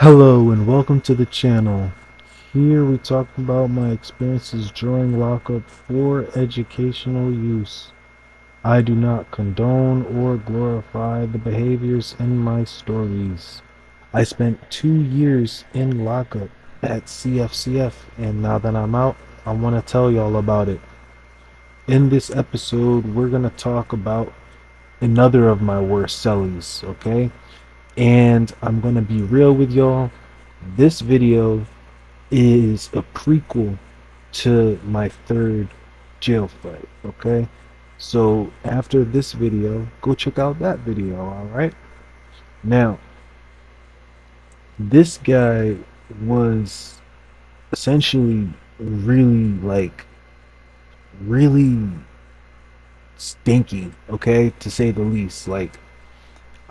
Hello and welcome to the channel. Here we talk about my experiences during lockup for educational use. I do not condone or glorify the behaviors in my stories. I spent 2 years in lockup at CFCF, and now that I'm out, I want to tell y'all about it. In this episode, we're going to talk about another of my worst cellies, okay? And I'm going to be real with y'all. This video is a prequel to my third jail fight, okay? So after this video, go check out that video, alright? Now, this guy was essentially really, really stinky, okay, to say the least. Like,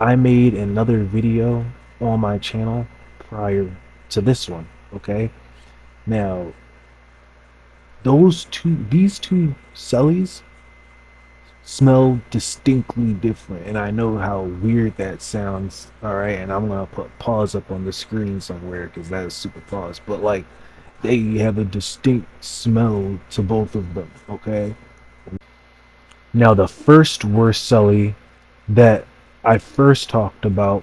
I made another video on my channel prior to this one, okay? Now, these two cellies smell distinctly different, and I know how weird that sounds. All right, and I'm gonna put pause up on the screen somewhere because that is super pause. But like, they have a distinct smell to both of them. Okay. Now, the first worst celly that I first talked about,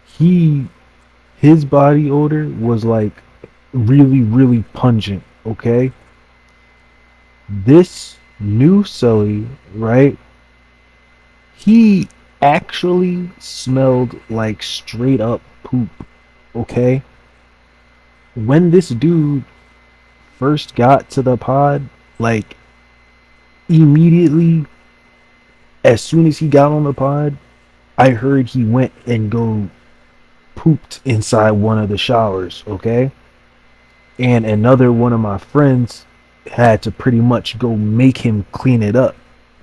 he his body odor was like really pungent. Okay. This new celly, right? He actually smelled like straight up poop, okay? When this dude first got to the pod, like immediately as soon as he got on the pod, I heard he went and go pooped inside one of the showers, okay? And another one of my friends had to pretty much go make him clean it up,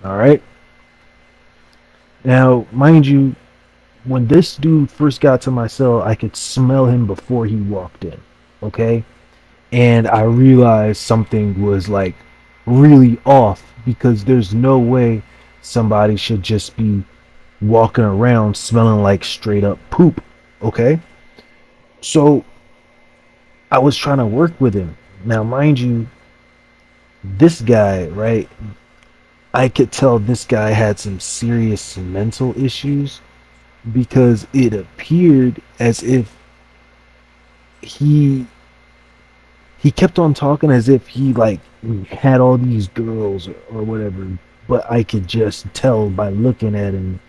all right? Now, mind you, when this dude first got to my cell, I could smell him before he walked in. Okay? And I realized something was like really off because there's no way somebody should just be walking around smelling like straight up poop. Okay? So I was trying to work with him. Now, mind you, this guy, right? I could tell this guy had some serious mental issues because it appeared as if he he kept on talking as if he like had all these girls or whatever, but I could just tell by looking at him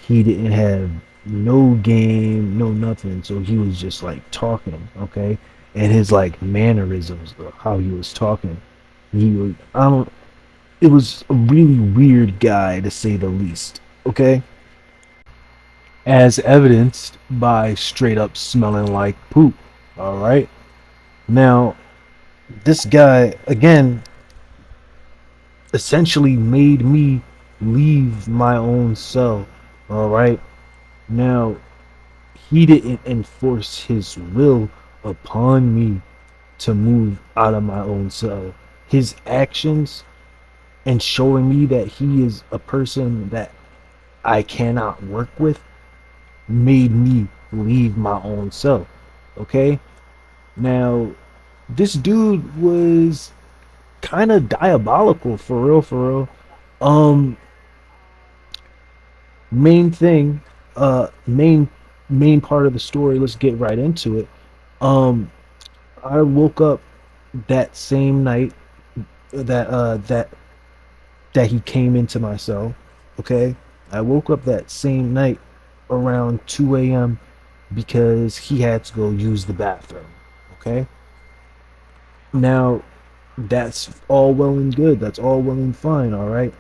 he didn't have no game, no nothing. So he was just like talking, okay? And his like mannerisms, how he was talking, he was I don't. It was a really weird guy to say the least, okay? As evidenced by straight up smelling like poop. All right. Now, this guy again essentially made me leave my own cell. All right. Now, he didn't enforce his will upon me to move out of my own cell. His actions and showing me that he is a person that I cannot work with made me leave my own cell. Okay? Now, this dude was kind of diabolical for real. Um, main thing, main part of the story. Let's get right into it. Um, I woke up that same night that that he came into my cell. Okay, I woke up that same night around 2 a.m. because he had to go use the bathroom. Okay, now that's all well and good. That's all well and fine. All right.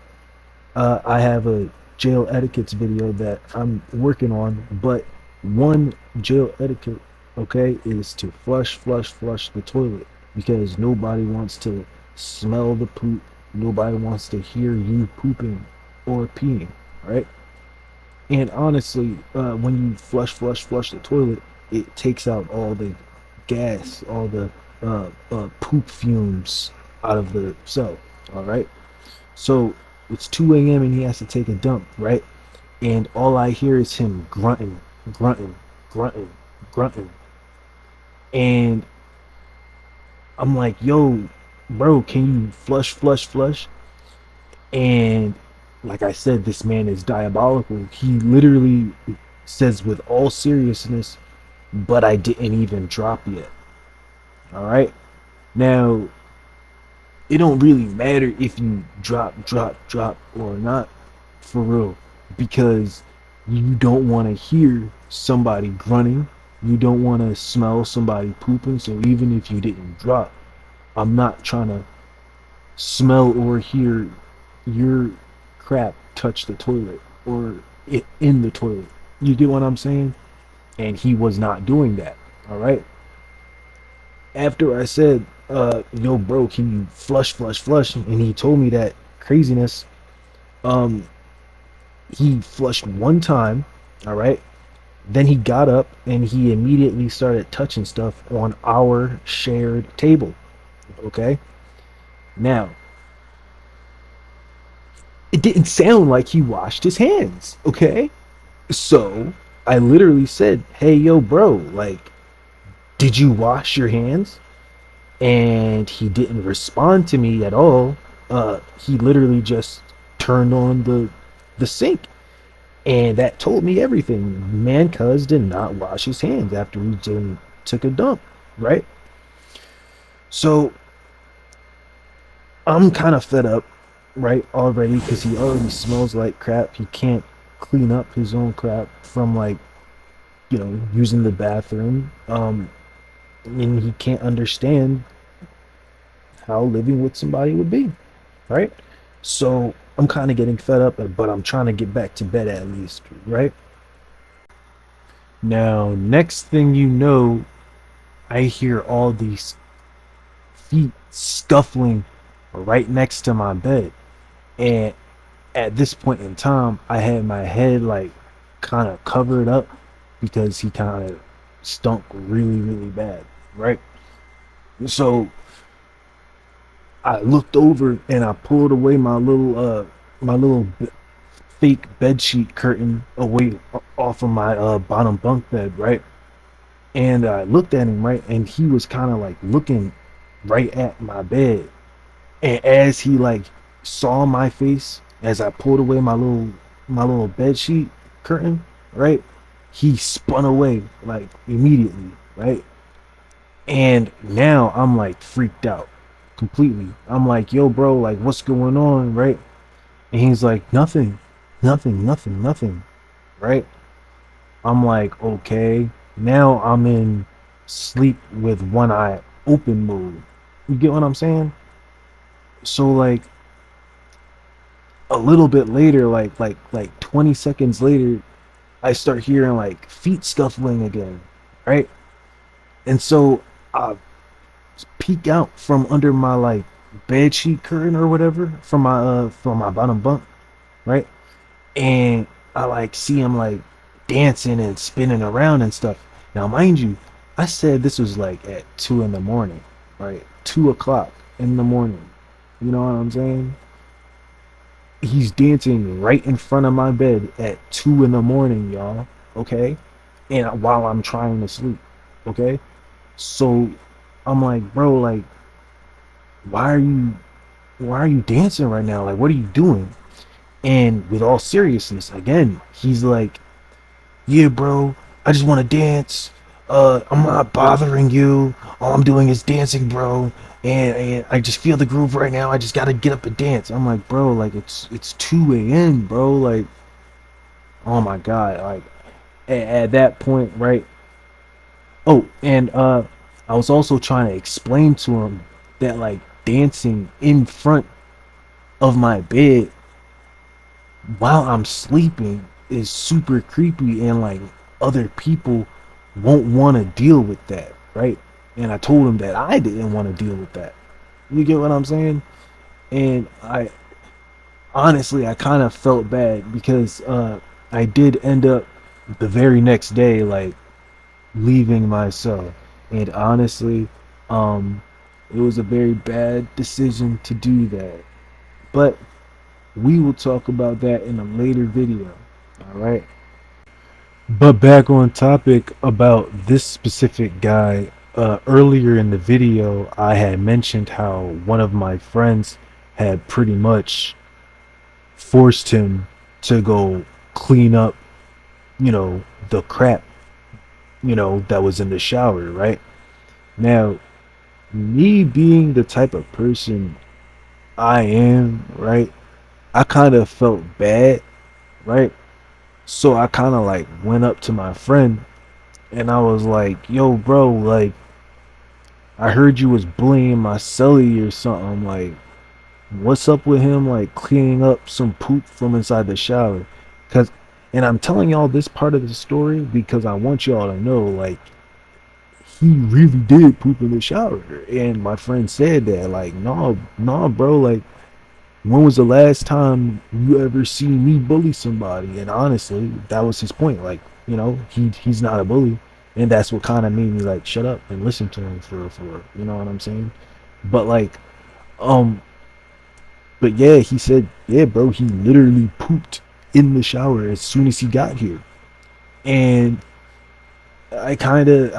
I have a jail etiquettes video that I'm working on, but one jail etiquette, okay, is to flush the toilet because nobody wants to smell the poop. Nobody wants to hear you pooping or peeing, right? And honestly, when you flush the toilet, it takes out all the gas, all the poop fumes out of the cell. All right. So it's 2 a.m. and he has to take a dump, right? And all I hear is him grunting, grunting, grunting, grunting. And I'm like, yo, bro, can you flush? And like I said, this man is diabolical. He literally says with all seriousness, but I didn't even drop yet. All right. Now, it don't really matter if you drop or not, for real, because you don't want to hear somebody grunting. You don't want to smell somebody pooping. So even if you didn't drop, I'm not trying to smell or hear your crap touch the toilet or it in the toilet. You get what I'm saying? And he was not doing that. All right. After I said, yo, bro, can you flush? And he told me that craziness. Um, he flushed one time. All right. Then he got up and he immediately started touching stuff on our shared table. Okay. Now, it didn't sound like he washed his hands. Okay. So I literally said, hey, yo, bro, like, did you wash your hands? And he didn't respond to me at all. He literally just turned on the sink, and that told me everything. Man, cuz did not wash his hands after he took a dump, right? So I'm kind of fed up, right, already because he already smells like crap. He can't clean up his own crap from like using the bathroom. And he can't understand how living with somebody would be, right? So I'm kind of getting fed up, but I'm trying to get back to bed at least, right? Now, next thing you know, I hear all these feet scuffling right next to my bed. And at this point in time, I had my head like kind of covered up because he kind of stunk really bad, right? So I looked over and I pulled away my little fake bed sheet curtain away off of my bottom bunk bed, right? And I looked at him, right, and he was kind of like looking right at my bed. And as he like saw my face as I pulled away my little bed sheet curtain, right, he spun away like immediately, right? And now I'm like freaked out completely. I'm like, yo, bro, like what's going on, right? And he's like, nothing, right? I'm like, okay. Now I'm in sleep with one eye open mode. You get what I'm saying? So like a little bit later, like 20 seconds later, I start hearing like feet scuffling again, right? And so I peek out from under my like bed sheet curtain or whatever from my bottom bunk, right? And I like see him like dancing and spinning around and stuff. Now, mind you, I said this was like at 2 in the morning, right? 2 o'clock in the morning. You know what I'm saying? He's dancing right in front of my bed at 2 in the morning, y'all. Okay, and while I'm trying to sleep, okay. So I'm like, bro, like, why are you why are you dancing right now? Like, what are you doing? And with all seriousness, again, he's like, yeah, bro, I just want to dance. I'm not bothering you. All I'm doing is dancing, bro. And I just feel the groove right now. I just gotta get up and dance. I'm like, bro, like it's 2 a.m., bro. Like, oh my god, like at that point, right? Oh, and I was also trying to explain to him that like dancing in front of my bed while I'm sleeping is super creepy and like other people won't want to deal with that, right? And I told him that I didn't want to deal with that. You get what I'm saying? And I honestly I kind of felt bad because I did end up the very next day like leaving my cell. And honestly, um it was a very bad decision to do that. But we will talk about that in a later video. All right. But back on topic about this specific guy. Earlier in the video, I had mentioned how one of my friends had pretty much forced him to go clean up, the crap, that was in the shower, right? Now, me being the type of person I am, right? I kind of felt bad, right? So I kind of like went up to my friend and I was like, "Yo, bro, like I heard you was bullying my celly or something. Like, what's up with him like cleaning up some poop from inside the shower?" Cause, and I'm telling y'all this part of the story because I want y'all to know, like, he really did poop in the shower. And my friend said that, like, no, no, bro, like, when was the last time you ever seen me bully somebody? And honestly, that was his point. Like, he's not a bully, and that's what kind of made me like shut up and listen to him for you know what I'm saying. But like, um, but yeah, he said, yeah, bro, he literally pooped in the shower as soon as he got here, and I kind of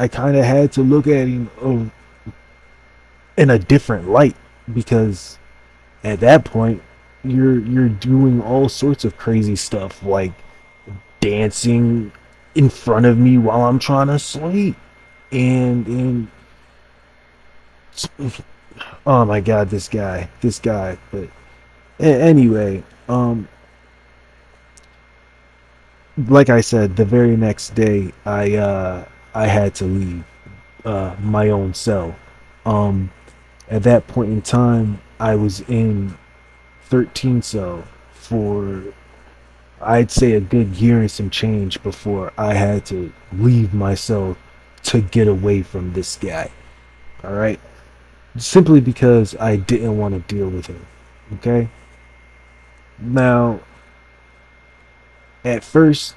had to look at him in a different light because at that point you're doing all sorts of crazy stuff like dancing in front of me while I'm trying to sleep. And oh my god, this guy. But anyway, like I said, the very next day I had to leave my own cell. Um, at that point in time, I was in 13 cell for I'd say a good year and some change before I had to leave my cell to get away from this guy. All right, simply because I didn't want to deal with him. Okay. Now, at first,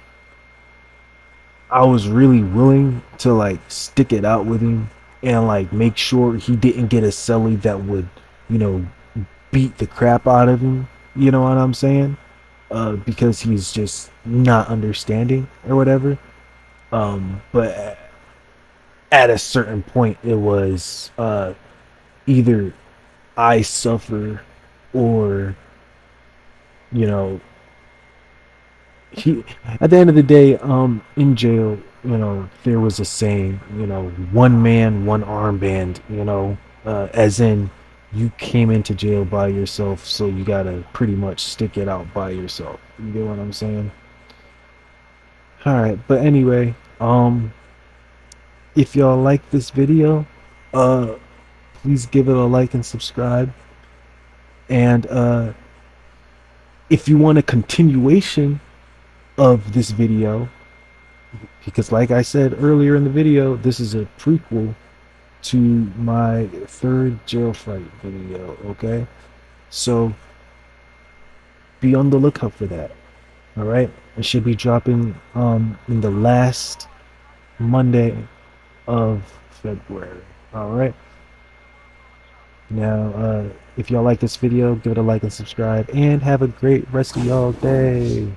I was really willing to like stick it out with him and like make sure he didn't get a celly that would, you know, beat the crap out of him. You know what I'm saying? Because he's just not understanding or whatever. But at a certain point, it was either I suffer or, you know, he at the end of the day, in jail, there was a saying, one man, one armband, as in you came into jail by yourself, so you gotta pretty much stick it out by yourself. You get what I'm saying? All right, but anyway, if y'all like this video, uh, please give it a like and subscribe. And if you want a continuation of this video, because like I said earlier in the video, this is a prequel to my third jail fight video, okay? So be on the lookout for that. All right? It should be dropping in the last Monday of February. All right? Now, if y'all like this video, give it a like and subscribe, and have a great rest of y'all day.